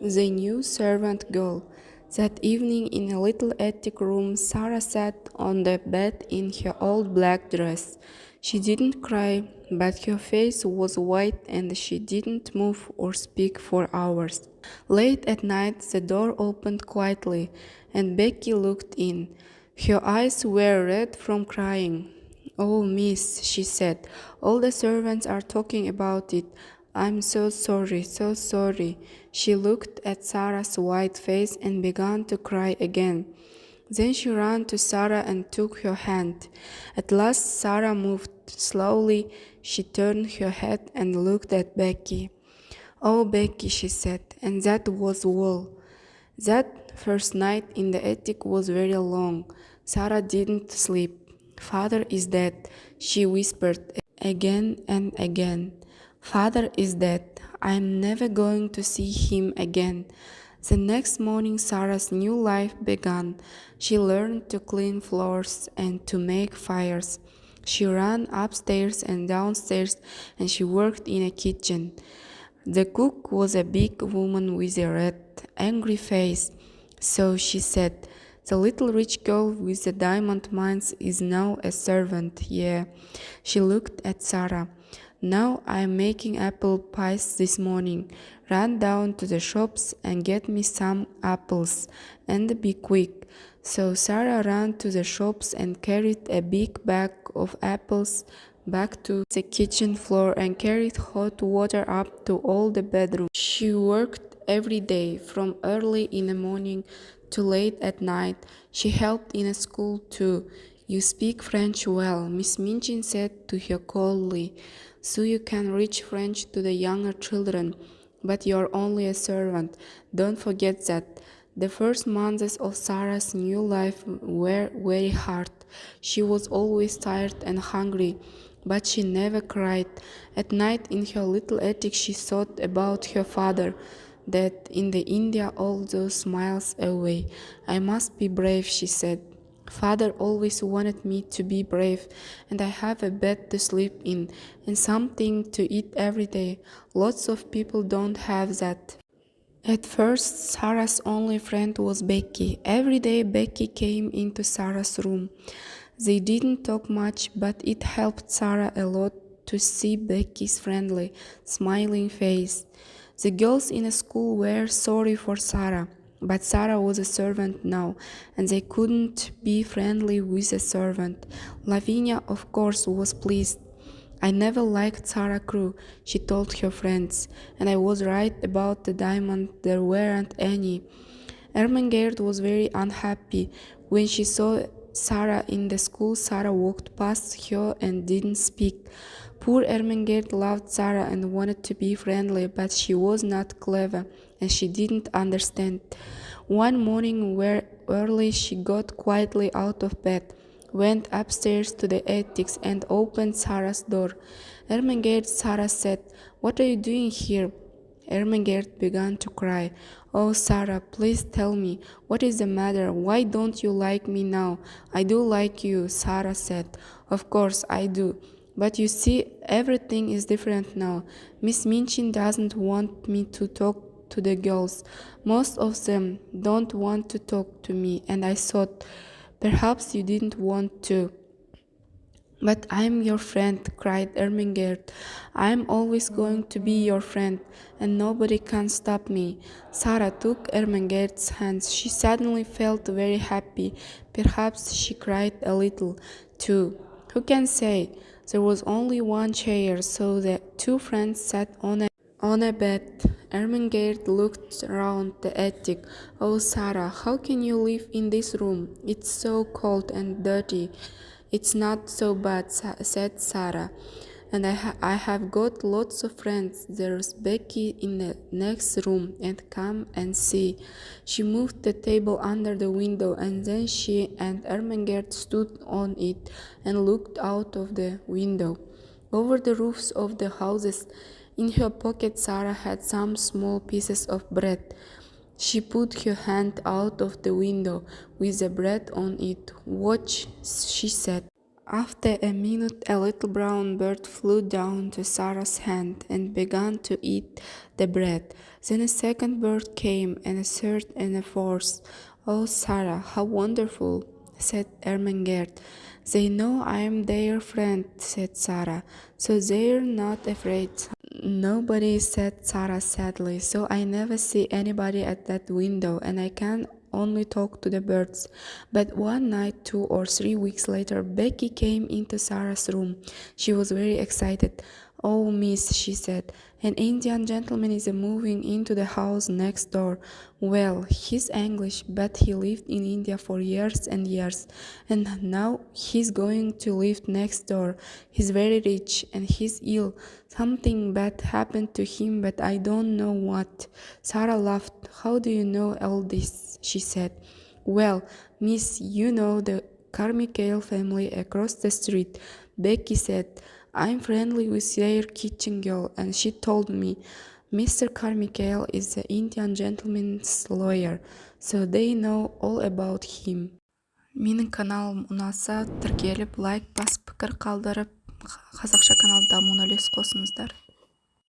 The new servant girl. That evening in a little attic room, Sarah sat on the bed in her old black dress. She didn't cry, but her face was white and she didn't move or speak for hours. Late at night, the door opened quietly, and Becky looked in. Her eyes were red from crying. "Oh, miss," she said, "all the servants are talking about it. I'm so sorry, so sorry." She looked at Sarah's white face and began to cry again. Then she ran to Sarah and took her hand. At last Sarah moved slowly. She turned her head and looked at Becky. "Oh, Becky," she said, and that was all. That first night in the attic was very long. Sarah didn't sleep. "Father is dead," she whispered again and again. "Father is dead. I'm never going to see him again." The next morning Sarah's new life began. She learned to clean floors and to make fires. She ran upstairs and downstairs and she worked in a kitchen. The cook was a big woman with a red, angry face. So she said, "The little rich girl with the diamond mines is now a servant." Yeah. She looked at Sarah. "Now I'm making apple pies this morning. Run down to the shops and get me some apples, and be quick." So Sarah ran to the shops and carried a big bag of apples back to the kitchen floor and carried hot water up to all the bedrooms. She worked every day, from early in the morning to late at night. She helped in a school too. "You speak French well," Miss Minchin said to her coldly, "so you can teach French to the younger children. But you're only a servant. Don't forget that." The first months of Sarah's new life were very hard. She was always tired and hungry, but she never cried. At night in her little attic she thought about her father, that in the India all those miles away. "I must be brave," she said. "Father always wanted me to be brave, and I have a bed to sleep in, and something to eat every day. Lots of people don't have that." At first, Sarah's only friend was Becky. Every day Becky came into Sarah's room. They didn't talk much, but it helped Sarah a lot to see Becky's friendly, smiling face. The girls in the school were sorry for Sarah, but Sarah was a servant now, and they couldn't be friendly with a servant. Lavinia, of course, was pleased. "I never liked Sarah Crew," she told her friends, "and I was right about the diamond. There weren't any." Ermengarde was very unhappy. When she saw Sarah in the school, Sarah walked past her and didn't speak. Poor Ermengarde loved Sarah and wanted to be friendly, but she was not clever, and she didn't understand. One morning early she got quietly out of bed, went upstairs to the attics and opened Sarah's door. "Ermengarde," Sarah said, "what are you doing here?" Ermengarde began to cry. "Oh, Sarah, please tell me, what is the matter? Why don't you like me now?" "I do like you," Sarah said. "Of course I do. But you see, everything is different now. Miss Minchin doesn't want me to talk to the girls. Most of them don't want to talk to me, and I thought perhaps you didn't want to." "But I'm your friend," cried Ermengarde. "I'm always going to be your friend, and nobody can stop me." Sarah took Ermengarde's hands. She suddenly felt very happy. Perhaps she cried a little, too. Who can say? There was only one chair, so the two friends sat on a bed. Ermengarde looked around the attic. "Oh, Sarah, how can you live in this room? It's so cold and dirty." "It's not so bad," said Sarah, "and I have got lots of friends. There's Becky in the next room, and come and see." She moved the table under the window, and then she and Ermengarde stood on it and looked out of the window over the roofs of the houses. In her pocket Sarah had some small pieces of bread. She put her hand out of the window with the bread on it. "Watch," she said. After a minute, a little brown bird flew down to Sarah's hand and began to eat the bread. Then a second bird came, and a third and a fourth. "Oh, Sarah, how wonderful," said Ermengarde. "They know I am their friend," said Sarah, "so they're not afraid." "Nobody," said Sarah sadly, "so I never see anybody at that window, and I can only talk to the birds." But one night, 2 or 3 weeks later, Becky came into Sarah's room. She was very excited. "Oh, miss," she said, "an Indian gentleman is moving into the house next door. Well, he's English, but he lived in India for years and years, and now he's going to live next door. He's very rich, and he's ill. Something bad happened to him, but I don't know what." Sarah laughed. "How do you know all this?" she said. "Well, miss, you know the Carmichael family across the street," Becky said. "I'm friendly with their kitchen girl, and she told me Mr. Carmichael is the Indian gentleman's lawyer, so they know all about him." Менің каналым ұнаса, тіркеліп, лайк басып, пікір қалдырып, қазақша канал дамуына үлес қосыңыздар.